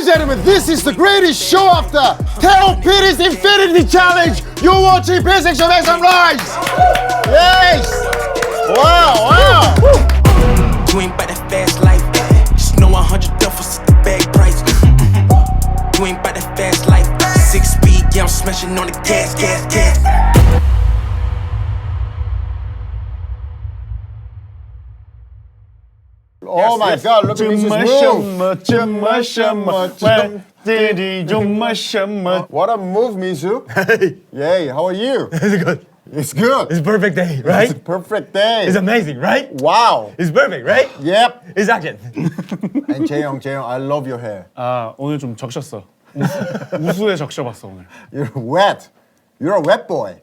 gentlemen, this is the greatest show of the Teo Peters Infinity Challenge. You're watching Basic Show X Rise. Yes. Wow, wow. You ain't bout that fast life. Just know 100 duffels at the bag price. You ain't bout that fast life. 6 speed, yeah, I'm smashing on the gas. Oh my God, look at Mrs. move. What a move, Misu. Hey, Yay, how are you? it's good. It's good. It's a perfect day, right? It's a perfect day. It's amazing, right? Wow. It's perfect, right? Yep. It's action. And Jaeyoung, I love your hair. 아 오늘 좀 적셨어. 우수에 적셔봤어 오늘. You're wet. You're a wet boy.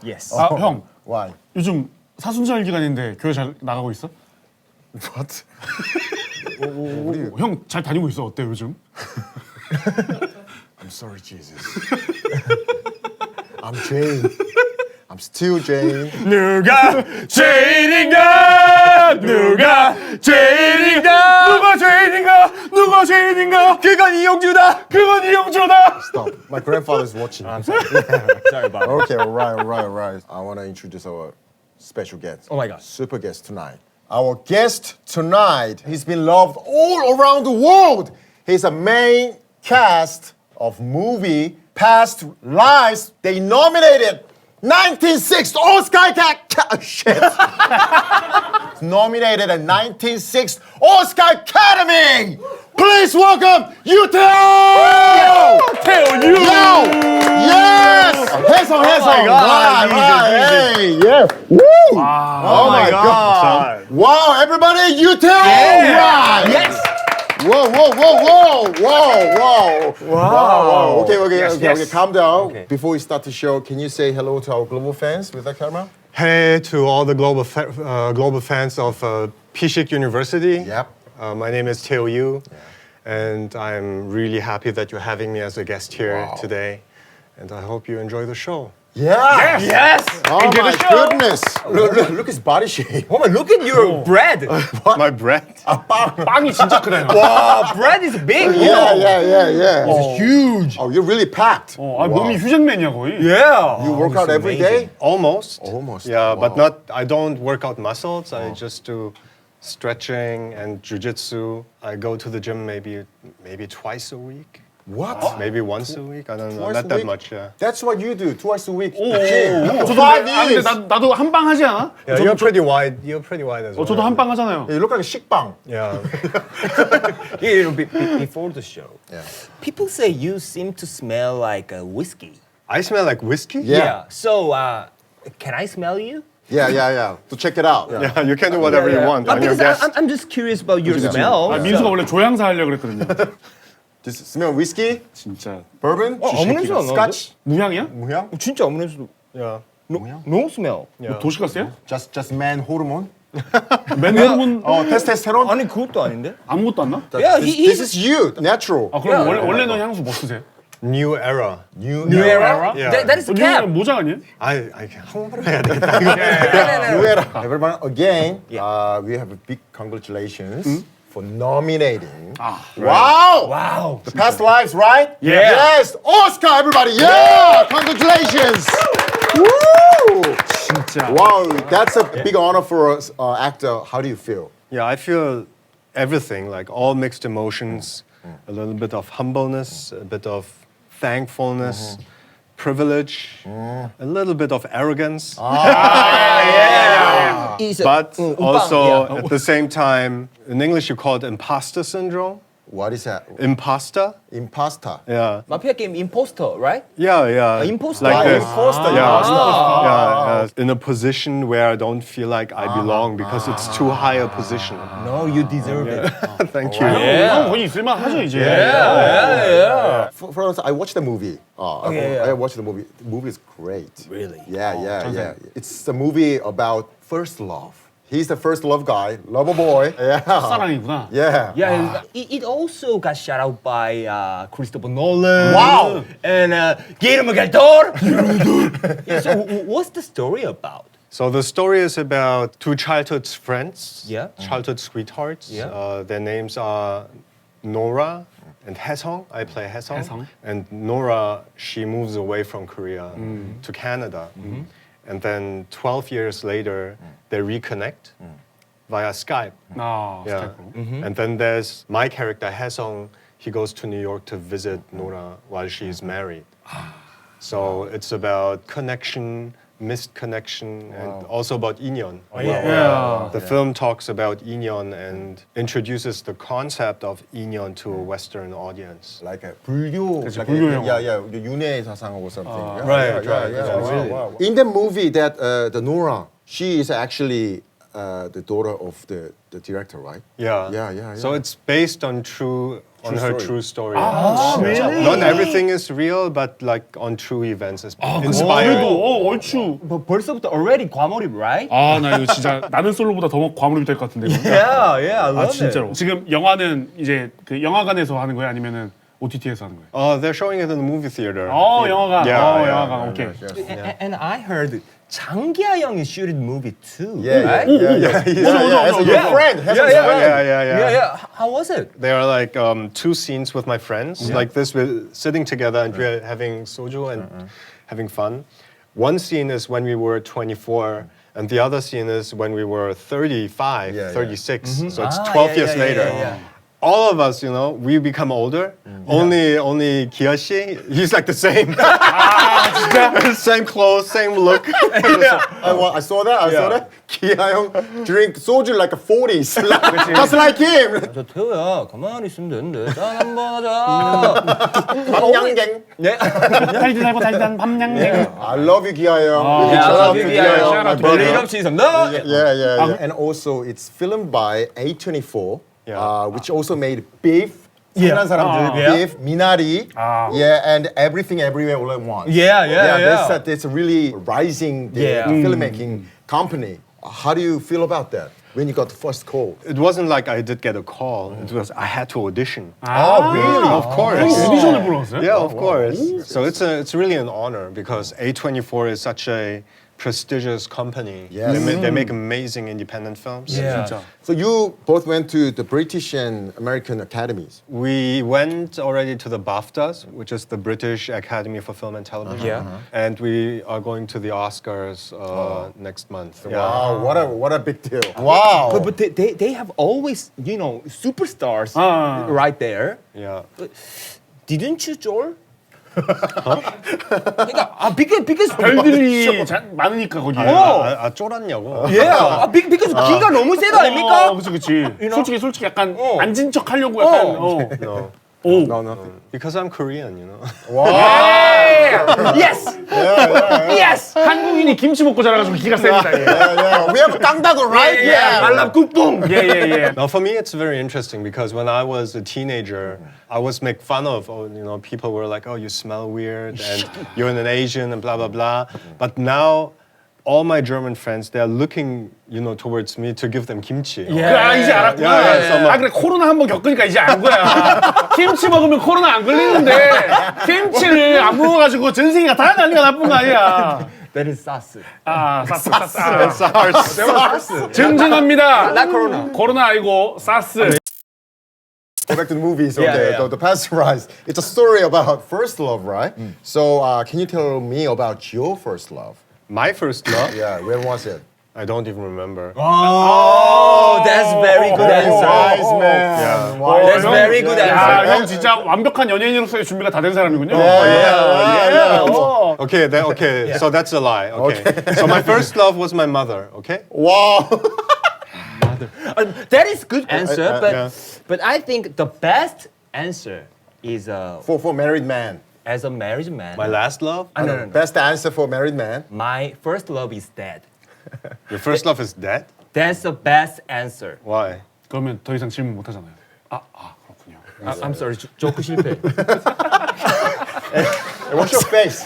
Yes. 아 형, Why? 요즘 사순절 기간인데 교회 잘 나가고 있어? What? 형 잘 다니고 있어? 어때 요즘? I'm sorry, Jesus. I'm Jane. I'm still Jane. 누가 죄인인가? 누가 죄인인가? 누가 죄인인가? 그건 이용주다. Stop. My grandfather's watching. I'm sorry. Sorry about it. Okay, all right. I want to introduce our special guest. Oh my God. Super guest tonight. Our guest tonight, he's been loved all around the world. He's a main cast of movie Past Lives. They nominated 1906 Oscar shit. Nominated a 1906 Oscar Academy. Please welcome Yuteoe게. 태오 Yes. 해성. Hey, yeah. Woo. Oh my God. Wow, everybody, Yuteoe게. Yes. Whoa. Okay, calm down. Okay. Before we start the show, can you say hello to our global fans with that camera? Hey to all the global fans of Pishik University. Yep. My name is Meteoin, and I'm really happy that you're having me as a guest here today. And I hope you enjoy the show. Yeah. Yes. Oh Enjoy my the show. goodness. Look his body shape. Oh my, look at your bread. My bread. 빵이 진짜 크네. Wow, bread is big. Yeah. It's huge. Oh, you're really packed. 아 몸이 휴잭맨이야 거의. Yeah. You work out every day? Almost. Yeah, Wow. but not. I don't work out muscles. I just do stretching and jujitsu. I go to the gym maybe twice a week. What? Maybe once a week. I don't know. Twice Not a that week? much. Yeah. That's what you do, twice a week. 저도 5 근데 years. 나도 한방 하지 않아? Yeah, you're pretty wide. You're pretty wide as well. 저도 한방 하잖아요. You look like a 식빵. Yeah. Before the show, Yeah. people say you seem to smell like whiskey. I smell like whiskey. Yeah. So, can I smell you? Yeah. So check it out. Yeah, you can do whatever you want. I'm your Because guest. I'm just curious about your smell. 아, 민수가 원래 조향사 하려고 그랬거든요. Just smell whiskey, 진짜 bourbon, 아무 냄새 안 scotch, 무향이야? 무향. 진짜 아무 냄새도. Yeah. No smell. 도시가스야? Just man hormone. 맨 호르몬 테스토스테론. 아니 그것도 아닌데? 아무것도 안 나? Yeah, This is you, natural. 아 그럼 원래는 향수 뭐 쓰세요? New era. New era? Yeah. That is a cap. 모자 아니에요? I 한국말로 해야 되겠다. 이거. New era. Everyone, again, Yeah. we have a big congratulations for nominating. Wow. The Past Lives, right? Yeah. Yes, Oscar, everybody. Yeah, congratulations. Woo! 진짜. Wow, that's a big honor for an actor. How do you feel? Yeah, I feel everything, like all mixed emotions, a little bit of humbleness, a bit of thankfulness, privilege, a little bit of arrogance, but also at the same time, in English you call it imposter syndrome. What is that? Imposter? Imposter. Yeah. 마피아 게임 imposter, right? Yeah. imposter. Like this. Imposter. Yeah, in a position where I don't feel like I belong because it's too high a position. No, you deserve it. Thank you. 형 거의 있을만 하죠 이제. Yeah. For instance, I watched the movie. I watched the movie. The movie is great. Really? Yeah. It's a movie about first love. He's the first love guy, lover boy. Yeah. 사랑이구나. Yeah. Yeah, it also got shot out by Christopher Nolan. Wow. And Guillermo del Toro. Yeah, so what's the story about? So the story is about two childhood friends, Yeah. childhood sweethearts. Yeah. Their names are Nora and Haesung. I play Haesung. Haesung. And Nora, she moves away from Korea to Canada. And then 12 years later, they reconnect via Skype. 아, Yeah. 스카이프로. And then there's my character, Haesung. He goes to New York to visit Nora while she's married. So it's about connection, missed connection, and also about 인연. Yeah. The film talks about 인연 and introduces the concept of 인연 to a Western audience. Like a 불교, 그치, like 불교 a, 영화. yeah, 윤회 사상 or something. Yeah, right, yeah, right, yeah, yeah, wow, really. wow. In the movie, that the Nora, she is actually the daughter of the director, right? Yeah. So yeah. it's based on her story. true story. really? Not everything is real, but like on true events. It's 그래도 inspired. 얼추. But 벌써부터 already 과몰입, right? 아, 나 이거 진짜 나는 솔로보다 더 과몰입이 될 것 같은데. 이거. Yeah, I love 아, 진짜로. 지금 영화는 이제 그 영화관에서 하는 거야, 아니면은 OTT에서 하는 거야? They're showing it in the movie theater. 영화관. Yeah, 영화관. 오케이. And I heard 장기하 형이 shooted movie too, Yeah, right? yeah. As a good friend, has a friend. Yeah. How was it? There are like two scenes with my friends, like this. We're sitting together and we're having soju and having fun. One scene is when we were 24, and the other scene is when we were 35, 36. So it's 12 years later. All of us, we become older. Only Kiyoshi, he's like the same. Same clothes, same look. I saw that. 기아 형 drink soju like a 40s. Just like him. 저 태호야 가만히 있으면 되는데 짠 한번 하자. 밤양갱. 네. 달디 살고 달디단 밤양갱. I love you, 기아 형. Yeah, Shout I out love to you, 기아 기아 형, 형. my brother. 이름 치성다. Yeah. And also, it's filmed by A24, which also made Beef. 선한 사람들, Beef, Minari, and Everything Everywhere All at Once. Yeah. That's a really rising filmmaking company. How do you feel about that when you got the first call? It wasn't like I did get a call. It was I had to audition. Oh, really? Of course. 오디션을 불렀어요? Yeah, of course. So it's really an honor because A24 is such a prestigious company. Yes. They make amazing independent films. Yeah. 진짜. So you both went to the British and American academies. We went already to the BAFTAs, which is the British Academy for Film and Television. And we are going to the Oscars next month. Wow, what a big deal. Wow. But they have always, superstars right there. Yeah. Didn't you, Joel? 그러니까 because 별들이 많으니까 거기. 쫄았냐고. yeah, because 기가 너무 세다 아닙니까? 그치. 솔직히 약간 앉은 척 하려고 약간. No. No. Because I'm Korean, Yes. Yes. 한국인이 김치 먹고 자라가지고 기가 셉니다. 예. Yeah. We have 깡다고, right? 말랑국뽕. 예. Now, for me, it's very interesting because when I was a teenager, I was made fun of. People were like, "Oh, you smell weird, and you're an Asian, and blah blah blah." But now, all my German friends, they are looking, towards me to give them kimchi. 아, 이제 알았구나. 그래 코로나 한번 겪으니까 이제 안 거야. 김치 먹으면 코로나 안 걸리는데 김치를 안 먹어가지고 전 세계가 다 난리가 나쁜 거 아니야. That is 사스. 사스. 정정합니다. 나 코로나. 코로나 아니고 사스. Go back to the movies, Yeah. the Pasteurized. It's a story about first love, right? So can you tell me about your first love? My first love, Yeah, when was it? I don't even remember. Oh, that's very good answer. Wise man. Wise That's very good answer. 형 진짜 완벽한 연예인으로서의 준비가 다 된 사람이군요. Okay, so that's a lie. Okay. So my first love was my mother. Okay. Wow. That is good answer, yeah. but I think the best answer is for married man. as a married man. My last love. No. Best answer for married man. My first love is dead. Your first love is dead. That's the best answer. Why? 그러면 더 이상 질문 못 하잖아요. 그렇군요. I'm sorry, 조크 실패. What's your face?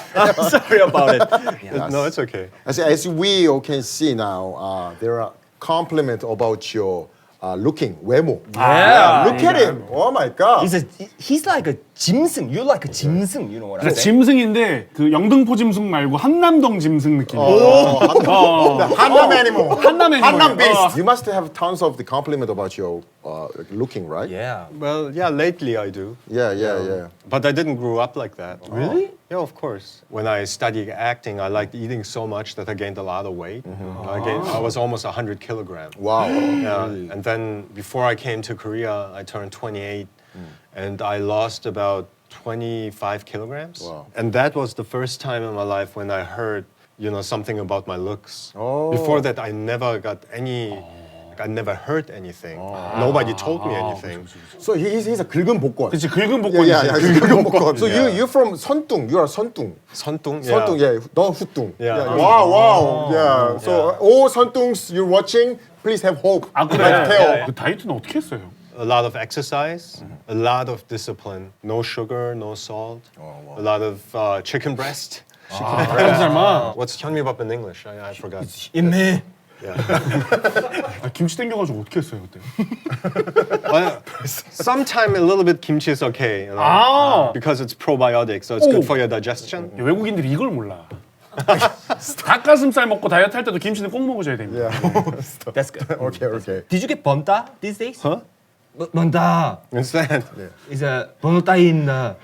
Sorry about it. No, it's okay. As we all can see now, there are compliments about your looking, 외모. Yeah. Look at him. Oh my God. He's like a 짐승. You're like a 짐승. You know what I'm 그러니까 saying? 짐승인데 그 영등포 짐승 말고 한남동 짐승 느낌. 한남 animal. 한남 애니멀. 한남 beast. You must have tons of the compliment about your looking, right? Yeah. Well, yeah, lately I do. Yeah. But I didn't grow up like that. Really? Yeah, of course. When I studied acting, I liked eating so much that I gained a lot of weight. I was almost 100 kilograms. Wow. Yeah. And then before I came to Korea, I turned 28 and I lost about 25 kilograms. Wow. And that was the first time in my life when I heard, something about my looks. Oh. Before that, I never got any, I never heard anything. Nobody told me anything. So he's a 긁은 복권. 그치 긁은 복권이지. Yeah, 긁은 복권. So Yeah. you're from 선뚱. You are 선뚱. 선tung? 선뚱, yeah. 너 후뚱. Yeah. Wow. Yeah. So all 선뚱s you're watching, please have hope. 아 그래. Like Theo. 그 다이어트는 어떻게 했어요? A lot of exercise, a lot of discipline. No sugar, no salt. A lot of chicken breast. 한글자막. What's 현미밥 in English? I forgot. 인매. 김치 땡겨가지고 어떻게 했어요 그때? Sometimes a little bit kimchi is okay. 아. Because it's probiotic, so it's good for your digestion. 외국인들이 이걸 몰라. 닭가슴살 먹고 다이어트 할 때도 김치는 꼭 먹으셔야 됩니다. That's good. Okay. Did you get 번따 these days? Huh? 번따. Instead, Is a 번따인다.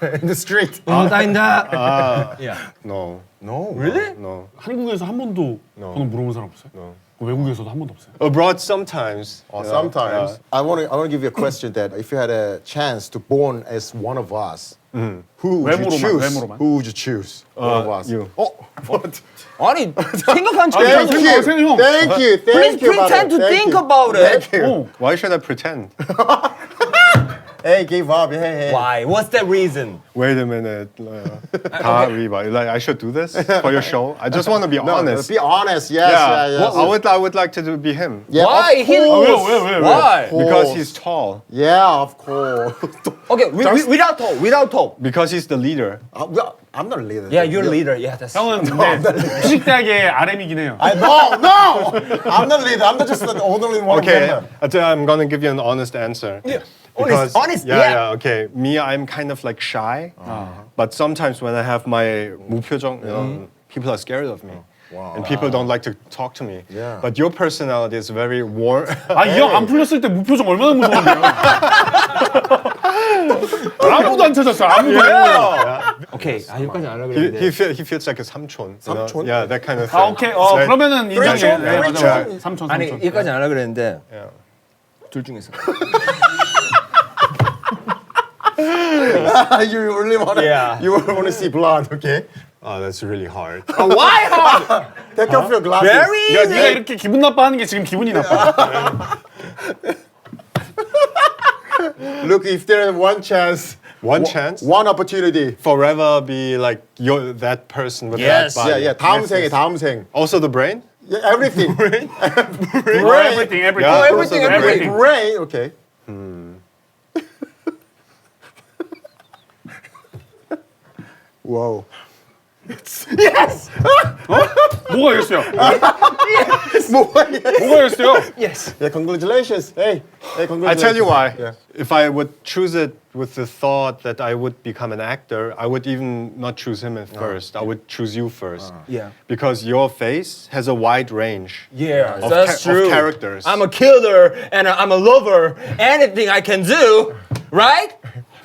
In the street. 번따인다. Yeah. no. No. Really? No. 한국에서 한 번도 번호 물어본 사람 없어요? No. 외국에서도 한 번도 없어요? Abroad sometimes. Sometimes. I want to give you a question that if you had a chance to born as one of us, who would you 외모로만, choose? 외모로만. Who would you choose? One of us. you. Oh, what? 아니 생각한 척. Thank you. 형. Thank Please you. pretend to Thank think you. about it. Thank you. 어. Why should I pretend? Hey, give up. Hey. Why? What's the reason? Wait a minute. Like I should do this for your show. I just want to be honest. Be honest. Yes. Yeah, Yes. I would like to be him. Yeah, Why? of He course. 왜? Why? Because he's tall. Yeah, of course. Okay, without talk. Because he's the leader. I'm not a leader. Yeah, you're leader. Yeah, that's. 형은 근데 주식대학의 RM이긴 해요. No. I'm not a leader. I'm not just the only one Okay, member. I'm gonna give you an honest answer. Yeah. Because- honest. Yeah. Okay. Me, I'm kind of like shy, but sometimes when I have my 무표정, people are scared of me. Wow. And people don't like to talk to me. Yeah. But your personality is very warm. 이 형 안 풀렸을 때 무표정 얼마나 무서웠네요. 아무도 안 찾았어. 아무도. Okay, 여기까지 안 하려고 he, 했는데. he feels like a 삼촌. 삼촌? Yeah, that kind of thing. 아 오케이. It's like- 그러면은 인정해. 삼촌? 네, 맞아. 삼촌? 삼촌. 아니 여기까지 안 하려고 했는데 Yeah. 둘 중에서. You really want to? Yeah. You want to see blood? Okay. Oh, that's really hard. Why hard? Take off your glasses. Very 야, easy. 네가 이렇게 기분 나빠하는 게 지금 기분이 나빠. Look, if there is one chance, One chance. one opportunity. Forever be like that person with Yes. that body. Yeah. 다음 생에 다음 생. Also the brain. Yeah, everything. Everything. Yeah, everything, also the everything. Brain. Okay. Wow. 뭐가 이랬어요? 뭐야? 뭐가 이랬어요? Yes. Yeah, congratulations. Hey, I congratulations. tell you why. Yeah. If I would choose it with the thought that I would become an actor, I would even not choose him at first. I would choose you first. Yeah. Because your face has a wide range. Yeah, Of that's ca- of true. characters. I'm a killer and I'm a lover. Anything I can do, right?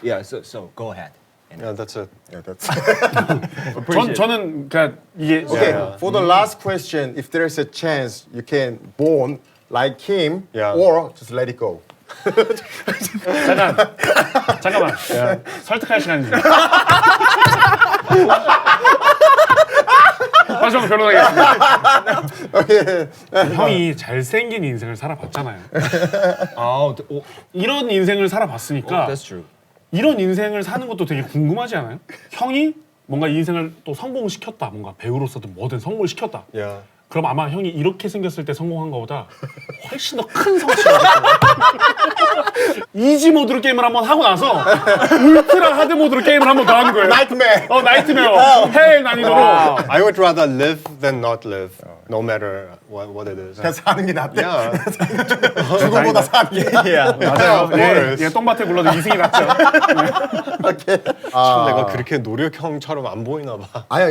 Yeah. So go ahead. Yeah, that's it. Yeah, that's 저는 그러니까 이게 okay. Yeah. For the last question, if there is a chance you can born like him, Yeah. or just let it go. 잠깐만. 설득할 시간이죠. 마지막 결혼하겠습니다. 형이 잘생긴 인생을 살아봤잖아요. 이런 인생을 살아봤으니까 That's true. 이런 인생을 사는 것도 되게 궁금하지 않아요? 형이 뭔가 이 인생을 또 성공시켰다. 뭔가 배우로서든 뭐든 성공을 시켰다. Yeah. 그럼 아마 형이 이렇게 생겼을 때 성공한 거보다 훨씬 더 큰 성취를 했을 거예요. 이지 모드로 게임을 한번 하고 나서 울트라 하드 모드로 게임을 한번 더 하는 거예요. Nightmare. 나이트메어. 헬 난이도로. I would rather live than not live, no matter what it is. 그냥 사는 게 낫대. Yeah. 죽음보다 사는 게 낫대. 맞아요. course. 예, 똥밭에 굴러도 이승이 낫죠. 참 내가 그렇게 노력형처럼 안 보이나 봐. 아니야,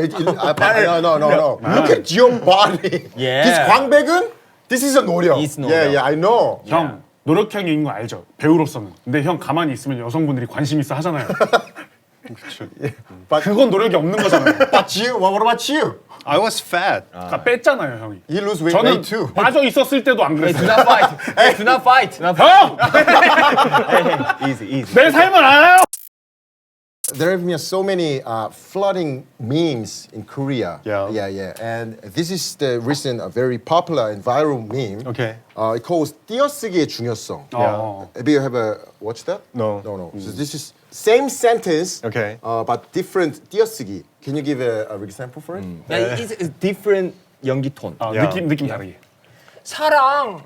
no. Look at your body. Yeah. This 광배근, this is a 노력. It's 노력. Yeah, I know. 형 노력형인 거 알죠? 배우로서는. 근데 형 가만히 있으면 여성분들이 관심 있어 하잖아요. 그건 노력이 없는 거잖아요. But you, what about you? I was fat. 그러니까 뺐잖아요, 형이. You lose weight, 저는 weight too. 빠져 있었을 때도 안 Do 그랬어요. not fight. Hey, do not fight. 형! Easy, easy. 내 삶을 알아요? There have been so many flooding memes in Korea. Yeah. And this is the recent, very popular and viral meme. Okay. It calls 띄어쓰기의 중요성. 어. Have you ever watched that? No. No. So this is same sentence, Okay. but different 띄어쓰기. Can you give an example for it? Yeah, it's a different 연기 톤. Yeah. 느낌 다르게. 사랑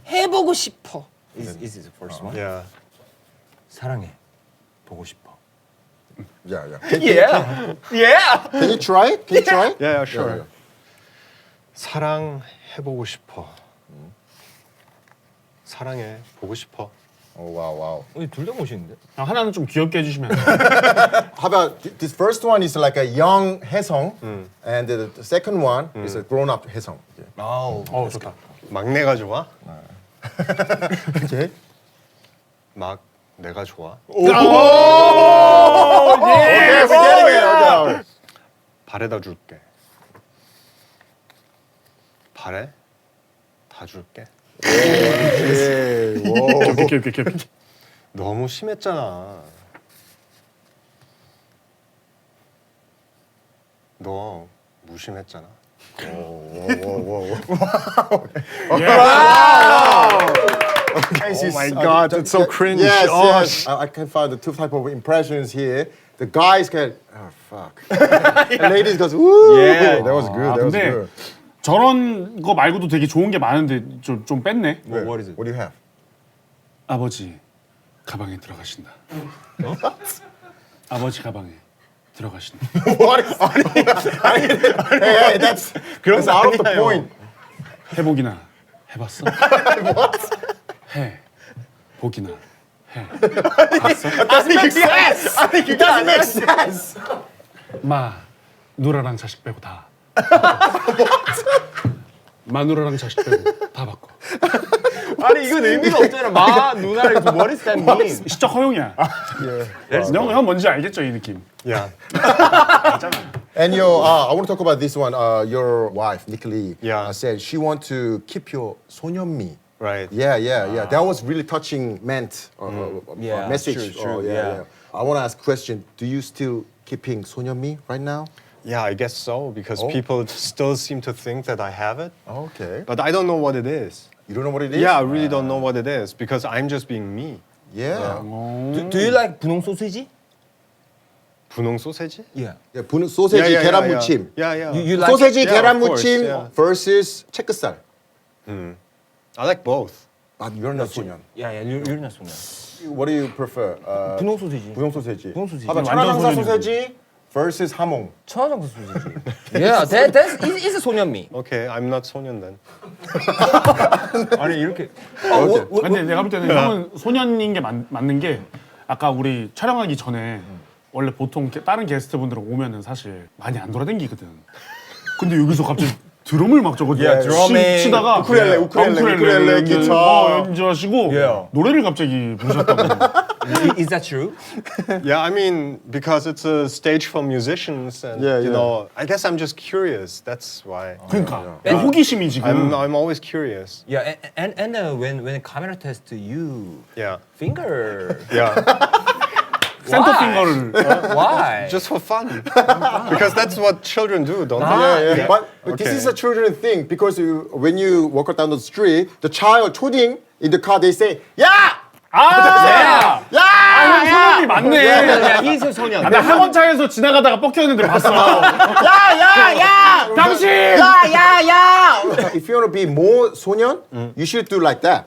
해보고 싶어. Is the first one? Yeah. 사랑해 보고 싶어. Yeah. Yeah. Yeah. Can you try it? Can you try it? Yeah, sure. Yeah. 사랑해보고 싶어. 사랑해 보고 싶어. Oh wow. 둘다 멋있는데. 하나는 좀 귀엽게 해주시면 안 돼요? How about this first one is like a young 혜성, and the second one is a grown-up 혜성. 아우. 좋다. 막내가 좋아? Okay. 막 내가 좋아? Okay, we're getting it. Okay. 바래다 줄게. 바래? 다 줄게. Hey, whoa. 귀엽게. 너무 심했잖아. 너 무심했잖아. Oh my God, it's so cringe. Yes, Oh, yes. I can find the two type of impressions here. The guys get, oh fuck. The ladies goes, woo. Yeah. That was good. That was 근데 good. 저런 거 말고도 되게 좋은 게 많은데 좀 뺐네. What is it? What do you have? 아버지 가방에 들어가신다. 아버지 가방에 들어가신다. What? Hey, that's out of the point. 해보기나 해봤어? 해 보기나 해. Doesn't make sense. It doesn't make sense. 마 누라랑 자식 빼고 다. 마누라랑 자식 빼고 다 바꿔. 아니 이건 의미가 없잖아. 마 누나를 what is that mean? 시적 허용이야. 형 뭔지 알겠죠 이 느낌. Yeah. And your, I want to talk about this one. Your wife, Nick Lee, Yeah. said she want to keep your 소년미. Right. Yeah. That was really touching Yeah, message. true, Yeah. yeah. I want to ask a question. Do you still keeping 소년미 right now? Yeah, I guess so, because people still seem to think that I have it. Okay. But I don't know what it is. You don't know what it is? Yeah, I really don't know what it is, because I'm just being me. Yeah. Do you like 분홍 소시지? 분홍 소세지? Yeah. Yeah, 소세지 Yeah. 계란 무침. Yeah. You like 소세지 Yeah, 계란 of course, 무침 yeah. versus 채끝살. I like both. But you're not 소년. Yeah, you're not 소년. What do you prefer? 분홍 소시지. 분홍 소세지. 분홍 소시지. How about 완전 천하장사 소년이지. 소세지 versus 함홍. 천하장사 소시지. Yeah, that's is a 소년미. Okay, I'm not 소년 then. 아니 이렇게. 근데 내가 볼 때는 형은 소년인 게 맞는 게 아까 우리 촬영하기 전에 원래 보통 다른 게스트분들 오면은 사실 많이 안 돌아다니거든. 근데 여기서 갑자기 드럼을 막 저거 드럼에 치다가 우쿨렐레, 기타. 연주하시고 Yeah. 노래를 갑자기 부르셨다고. Is that true? Yeah, I mean, because it's a stage for musicians, and Yeah, you yeah. know, I guess I'm just curious. That's why. 그러니까 그 호기심이 지금. I'm always curious. Yeah, and when camera test you Yeah. finger. Yeah. 센터 Why? 핑거를. Why? Just for fun. Because that's what children do, don't Yeah. they? But this is a children thing because when you walk down the street, the child 초딩 in the car they say, "야! 아! 야! 형 소년이 맞네. 야, 희소소년. 나 학원차에서 지나가다가 뻑혀있는데 봤어. 야! 당신! 야! If you want to be more 소년, you should do like that.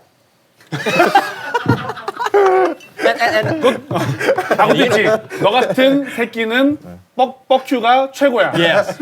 하고 있지. 너 같은 새끼는 뻑큐가 최고야. Yes.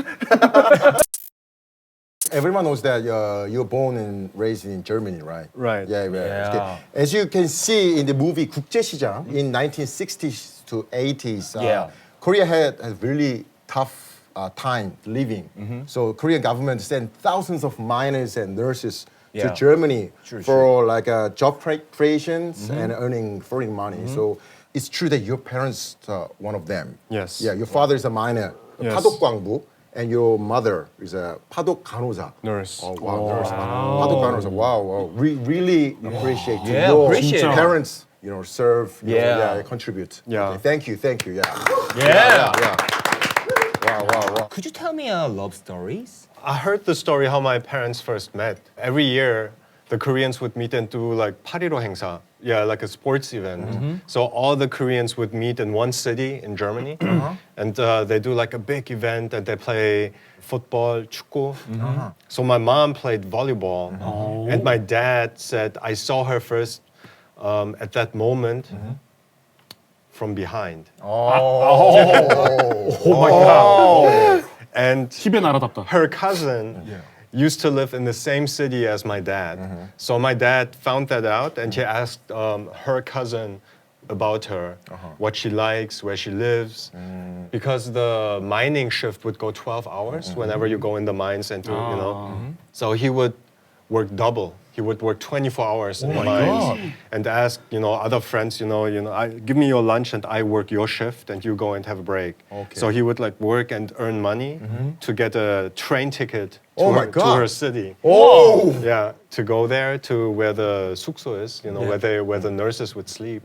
Everyone knows that you're born and raised in Germany, right? Right. Yeah, right. Yeah. Okay. As you can see in the movie 국제시장 in 1960s to 80s, Yeah. Korea had a really tough time living. So Korean government sent thousands of miners and nurses Yeah. to Germany True, for like job creations and earning foreign money. So it's true that your parents are one of them. Yes. Yeah, your father is a miner, Yes. 파독광부, and your mother is a 파독 간호사. Nurse. Oh, wow, nurse. 파독 간호사. Wow. Really appreciate Yeah, your appreciate it. parents, serve, Yeah. contribute. Yeah. Okay, thank you. Yeah. Wow. Could you tell me love stories? I heard the story how my parents first met. Every year, the Koreans would meet and do like 8.15 행사. Yeah, like a sports event. So all the Koreans would meet in one city in Germany, and they do like a big event, and they play football, 축구. So my mom played volleyball, and my dad said I saw her first at that moment from behind. 오 마이 갓. And 힙의 나라답다. her cousin used to live in the same city as my dad. So my dad found that out and he asked her cousin about her, what she likes, where she lives. Because the mining shift would go 12 hours whenever you go in the mines and do, So he would work double. He would work 24 hours in the mines and ask, other friends, give me your lunch and I work your shift and you go and have a break. Okay. So he would like work and earn money to get a train ticket to, Oh my her, to God. her city. Oh! Yeah, to go there to where the 숙소 is, where the nurses would sleep,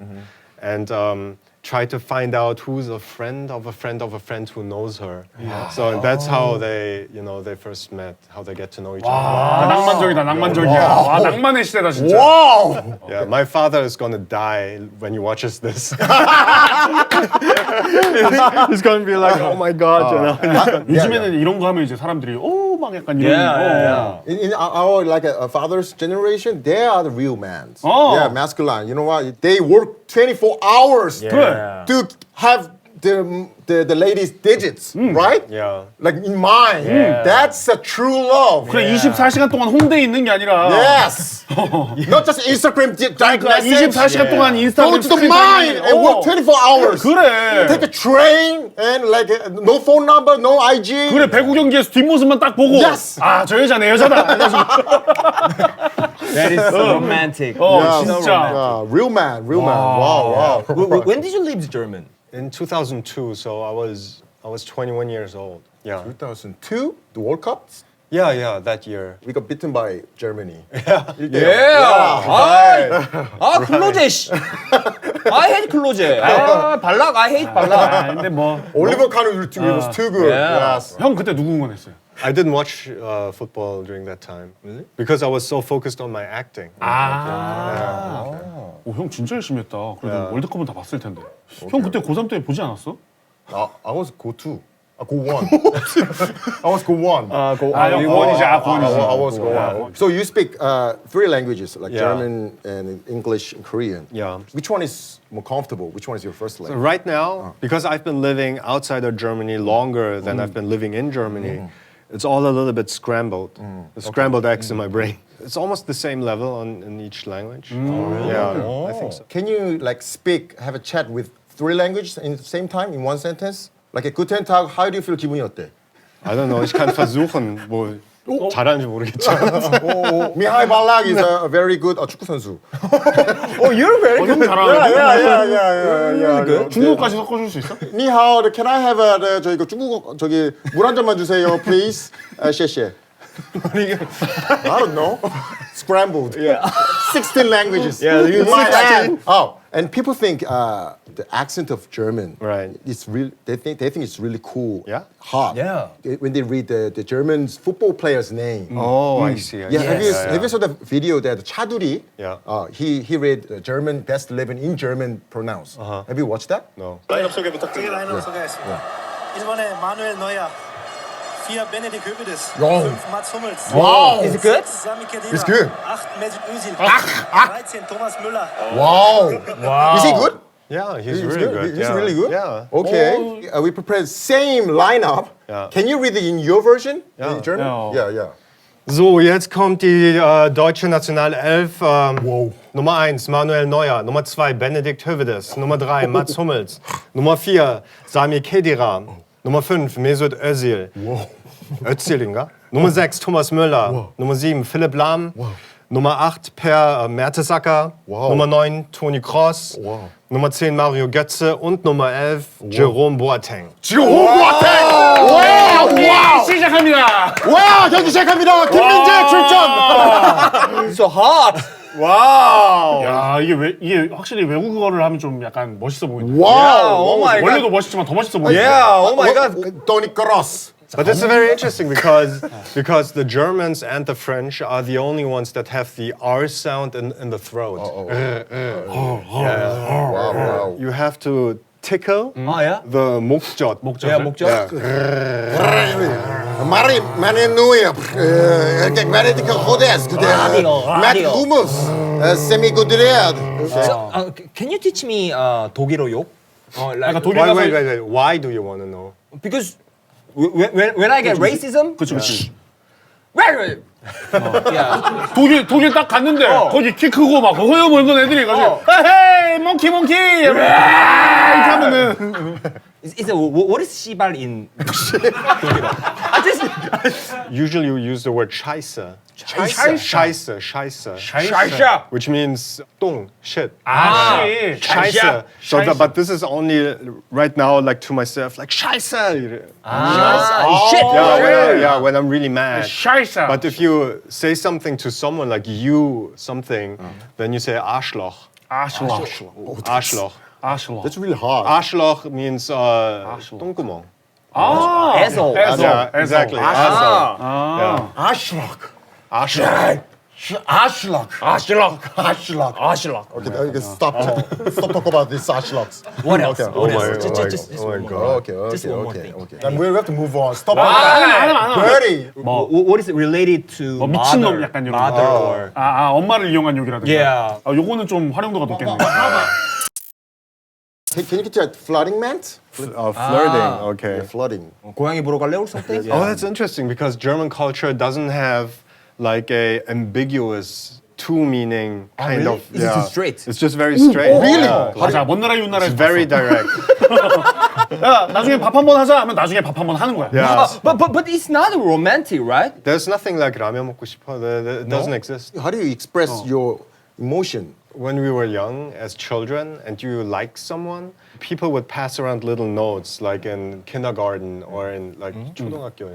and try to find out who's a friend of a friend of a friend who knows her. So that's how they, they first met, how they get to know each other. 낭만적이다, 낭만적이야. 와, 낭만의 시대다, 진짜. Wow! Yeah, my father is gonna die when he watches this. He's gonna be like, oh my God, 요즘에는 이런 거 하면 이제 사람들이 막 약간 이런 Yeah. In our father's generation, they are the real men. Oh. Yeah, masculine. You know what? They work 24 hours Yeah. to have the ladies' digits, right? Yeah. Like in mine. Yeah. That's a true love. 그래 24시간 동안 홍대에 있는 게 아니라 Yes. Not just Instagram direct message. 24시간 동안 Go 인스타그램 to the mine and work 24 hours. 그래. Take a train and like no phone number, no IG. 그래 배구 경기에서 뒷모습만 딱 보고 Yes. 아 저 여자네 여자다. That is so romantic. 진짜. Yeah, real man. Wow. When did you leave German? In 2002, so I was 21 years old. Yeah. 2002, the World Cup. Yeah, that year. We got beaten by Germany. 클로제 씨. I hate 클로제. 발락, I hate 발락. 근데 뭐 Oliver Kahn was too good. Yeah. Yes. 형 그때 누구 응원했어요? I didn't watch football during that time. Really? Because I was so focused on my acting. 형 진짜 열심히 했다. 그래도 월드컵은 다 봤을 텐데. 형 그때 고3 때 보지 않았어? I was go-2. go-1. I was go-1. 고원이지. I was go-1. So you speak 3 languages, like Yeah. German and English and Korean. Yeah. Which one is more comfortable? Which one is your first language? Right now, because I've been living outside of Germany longer than I've been living in Germany, it's all a little bit scrambled. The scrambled eggs in my brain. It's almost the same level in each language. Yeah, I think so. Can you have a chat with 3 languages in the same time in one sentence? Like guten Tag, how do you feel? 기분이 어때? I don't know. Ich kann versuchen. 뭐 잘하는지 모르겠지만. Mihai Balak is a very good 축구 선수. You're very 형 잘하네. Yeah. 중국까지 섞어줄 수 있어? 니하오, can I have 저기 중국어 물 한 잔만 주세요, please. 셰셰. I don't know. Scrambled. Yeah. 16 languages. Yeah, you In my head. Oh. And people think the accent of German Right. is real. They think it's really cool. Yeah? Hot. Yeah. When they read the German football player's name. Oh, I see. I Yeah, see. have you saw the video that Chaduri? Yeah. He read the German best 11 in German pronounced. Have you watched that? No. 라인업 소개 부탁드립니다. 라인업 소개하겠습니다. 1번에 마누엘 노야, 4 베네딕 hövedes, 5 Mats Hummels, Wow. Is it good? 6 Sami Khedira, It's good. 8 Mesut Özil, 13 Thomas Müller. Wow. Is he good? Yeah, he's He's really good. He's yeah. really good? Yeah. Okay. We prepared same lineup. Yeah. Can you read it in your version? Yeah. In German? Yeah. Yeah. So, jetzt kommt die deutsche Nationalelf. Nummer 1, Manuel Neuer. Nummer 2, Benedikt Hövedes. Nummer 3, Mats Hummels. Nummer 4, Sami Khedira. Nummer 5, Mesut Özil. Özil'inga. Nummer 6, Thomas Müller. Nummer 7, Philipp Lahm. Nummer 8, Per Mertesacker. Nummer 9, Toni Kroos. Nummer 10, Mario Götze. Und Nummer 11, Jerome Boateng. Jerome Boateng! Wow! 시작합니다. 와, 경기 시작합니다. 김민재 출전. So hot. 와우. 야, 이게 확실히 외국어를 하면 좀 약간 멋있어 보인다. 와우. Oh my god. 원래도 멋있지만 더 멋있어 보인다. Yeah. Oh my god. Toni Kroos. But it's very interesting because the Germans and the French are the only ones that have the R sound in the throat. 와우. You have to tickle Oh yeah. the 목젖. Yeah, 목적. Mari Manenuia. Kijk, Benedikt Hövedes. Matt radio. Hummels. Semi Godrerd. So, can you teach me 독일어 욕? Like, 약간 독일 가서 Wait. Why do you want to know? because when I get racism, 그치. Right. Yeah. 독일 딱 갔는데 거기 키 크고 막 허여 멀건 애들이 가지고 헤이 몽키 이렇게 하면은 Is it what is 씨발 in 독일어? I just Usually you use the word Scheiße. Scheiße. Scheiße. Which means 똥, shit. 씨. Scheiße. So Scheiße. but this is only right now like to myself like Scheiße. Shit. Yeah, when I'm really mad. Scheiße. But if you say something to someone like you something, then you say Arschloch. Arschloch. 아슬러. That's really hard. Arschloch means 똥구멍. Asshole. Yeah, exactly. Asshole. Ashlock. Arschloch. Ashlock. Okay, stop talk about these Ashlocks. What else? Okay. What Oh else? my Just God. one more. Okay. Just one more thing. Then we have to move on. Stop. 안 Dirty. What is it related to 미친놈 mother? 약간 이런 Mother 거. or 엄마를 이용한 욕이라든가. Yeah. 요거는 좀 활용도가 높겠네. Can you get that flooding meant? Flirting. Okay. Flooding. 고양이 보러 갈래 or something? Oh, that's interesting because German culture doesn't have like a ambiguous two-meaning kind really? of. Is it too straight? It's just very straight. really? Yeah. 맞아, 먼 나라 윤 나라에서 It's very direct. 야, 나중에 밥 한 번 하자 하면 나중에 밥 한 번 하는 거야. Yeah. But it's not romantic, right? There's nothing like 라면 먹고 싶어. It doesn't exist. How do you express your emotion? When we were young as children and you liked someone, people would pass around little notes like in kindergarten or in like 초등학교.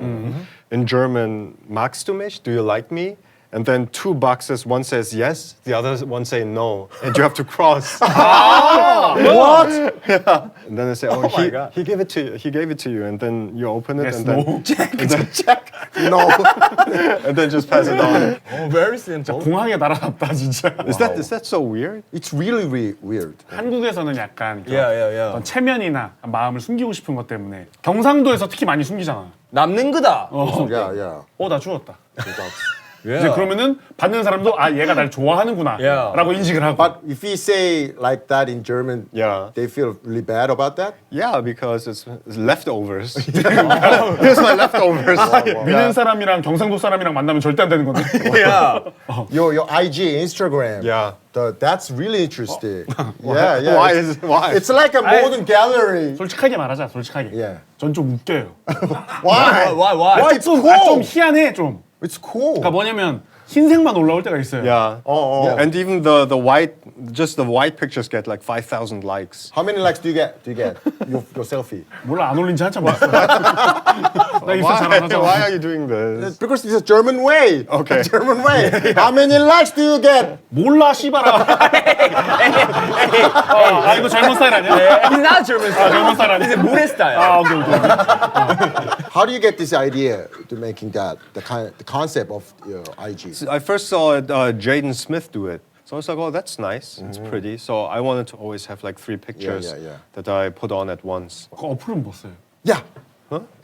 In German, magst du mich? Do you like me? And then 2 boxes, one says yes, the other one say no, and you have to cross. What? Yeah. And then they say, oh, my God. he gave it to you. He gave it to you, and then you open it, Yes, and then no. No. and then just pass it on. Oh, very simple. 공항에 날아갔다 진짜. Is that so weird? It's really weird. 한국에서는 약간 Yeah. 어떤 체면이나 마음을 숨기고 싶은 것 때문에 경상도에서 특히 많이 숨기잖아. 남는 거다. Yeah. 나 죽었다. 이제 Yeah. 그러면은 받는 사람도 얘가 날 좋아하는구나 Yeah. 라고 인식을 하고. But if we say like that in German, Yeah. they feel really bad about that. Yeah, because it's leftovers. Here's my leftovers. 미는 사람이랑 경상도 사람이랑 만나면 절대 안 되는 건데. Yeah. Your IG, Instagram. Yeah. That's really interesting. Yeah. Why? It's like a modern gallery. 솔직하게 말하자, 솔직하게. Yeah. 전 좀 웃겨요. Why? Why? It's cool. 좀 희한해 좀. It's cool. 그러니까 뭐냐면 흰색만 올라올 때가 있어요. Yeah. And even the white, just the white pictures get like 5,000 likes. How many likes do you get? Your selfie? 몰라 안 올린 지 한참 됐어. 나 인스타 잘 안 하잖아. Why are you doing this? Because it's a German way. Okay. A German way. How many likes do you get? 몰라 씨발아. 아 이거 젊은 스타일 아니야? He's not German style. 젊은 스타일 아니야? He's a Buddhist style. 아 오케이. How do you get this idea to making that the concept of your IG? I first saw Jaden Smith do it. So I was like, oh, that's nice. It's pretty. So I wanted to always have like 3 pictures yeah. that I put on at once. 그 어플은 뭐 써요? Yeah.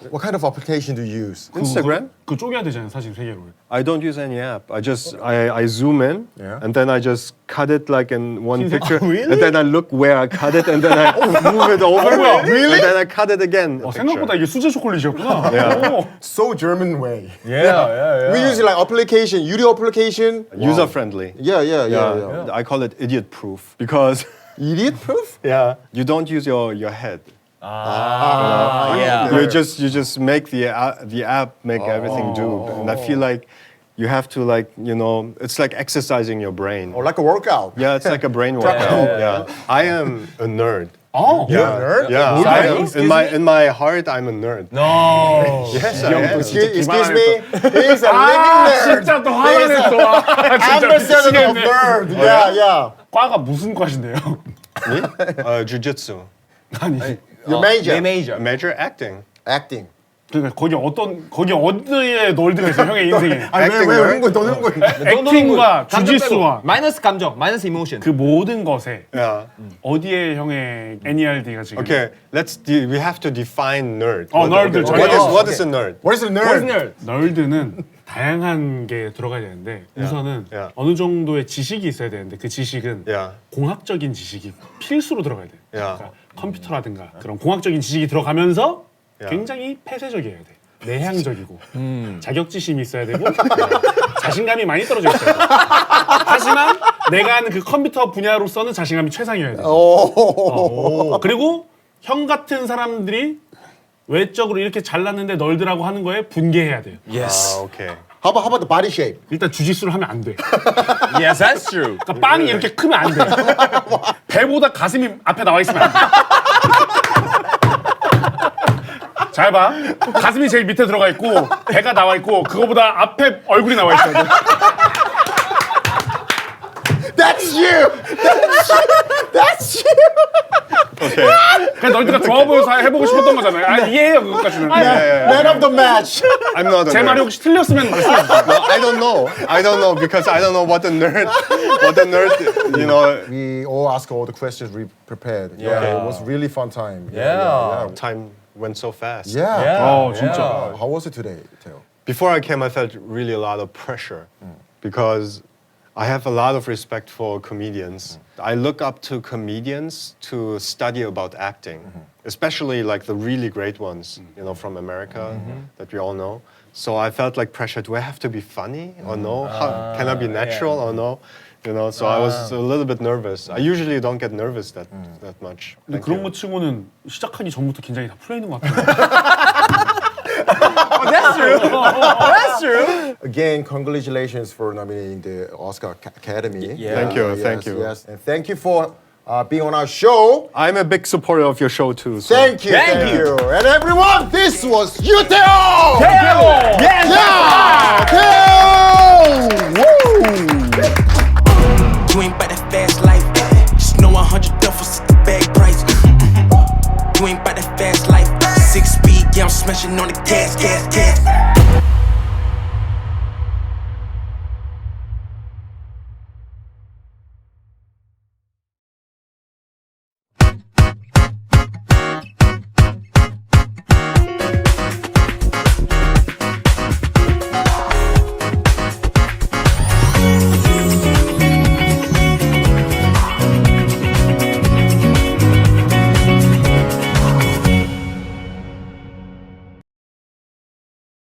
What kind of application do you use? Instagram? 그 쪼개야 되잖아요 사진 3개로. I don't use any app. I zoom in Yeah. and then I just cut it like in one picture. really? And then I look where I cut it and then I move it over. Really? And then I cut it again. a 생각보다 picture. 이게 수제 초콜릿이었구나. 오. So German way. Yeah. We use like application, 유료 application. User friendly. Yeah. I call it idiot proof because Idiot proof? you don't use your head. Yeah. You just make the app make everything do. And I feel like you have to it's like exercising your brain. Or like a workout. Yeah, it's like a brain workout. Yeah. I am a nerd. 어. You're a nerd? Yeah. I am, in my heart I'm a nerd. No. Yes, I am. Excuse me. He's a living nerd. 진짜 또 화나네 또. Ambassador of nerd. Yeah. 과가 무슨 과신데요? Me? Jiu-jitsu. 아니. Your major. 내 major. Major acting. Acting. 그러니까 거기 어디에 널드가 있어 형의 인생에. 왜 하는 거야? 너는 거야? 액팅과 주짓수와 마이너스 감정, 마이너스 이모션. 그 모든 것에 Yeah. 어디에 형의 NERD가 지금. Okay, we have to define nerd. nerd. What is a nerd? What is a nerd? What's nerd? 널드는 다양한 게 들어가야 되는데 우선은 yeah. 어느 정도의 지식이 있어야 되는데 그 지식은 Yeah. 공학적인 지식이 필수로 들어가야 돼. Yeah. 그러니까 컴퓨터라든가 그런 공학적인 지식이 들어가면서 Yeah. 굉장히 폐쇄적이어야 돼. 내향적이고 자격지심이 있어야 되고 자신감이 많이 떨어져 있어야 돼. 하지만 내가 하는 그 컴퓨터 분야로서는 자신감이 최상이어야 돼. 그리고 형 같은 사람들이 외적으로 이렇게 잘났는데 널드라고 하는 거에 분개해야 돼요. Yes. Okay. How about the body shape? 일단 주짓수를 하면 안 돼. Yes, that's true. 그러니까 빵이 이렇게 크면 안 돼. 배보다 가슴이 앞에 나와 있으면 안 돼. 잘 봐. 가슴이 제일 밑에 들어가 있고 배가 나와 있고 그거보다 앞에 얼굴이 나와 있어야 돼. That's you. That's you. 그냥 널드가 좋아 보여서 해보고 싶었던 거잖아요. 아 이해해요 그것까지는. Man of the match. I'm not a 제 말이 nerd. 혹시 틀렸으면 말씀해 주세요. I don't know because I don't know what a nerd, We all ask all the questions we prepared. Yeah. It was really fun time. Yeah. Time went so fast. Yeah. 어 진짜. How was it today, Theo? Before I came, I felt really a lot of pressure because I have a lot of respect for comedians. I look up to comedians to study about acting, especially like the really great ones, from America that we all know. So I felt like pressure. Do I have to be funny or no? Can I be natural or no? So I was a little bit nervous. I usually don't get nervous that much. 근데 Thank 그런 you. 거 치고는 시작하기 전부터 긴장이 다 풀려 있는 것 같아요. That's true. That's true. Again, congratulations for nominating the Oscar Academy. Yeah. Thank you, Yes, thank you. Yes, and thank you for being on our show. I'm a big supporter of your show too. So. Thank you. Thank you. And everyone, this was Yuteo! Yes. Yeah! Theo! Woo! You ain't bout that fast life. Just know 100 duffels at the bag price. You ain't bout that fast life. 6 speed, yeah, I'm smashing on the gas.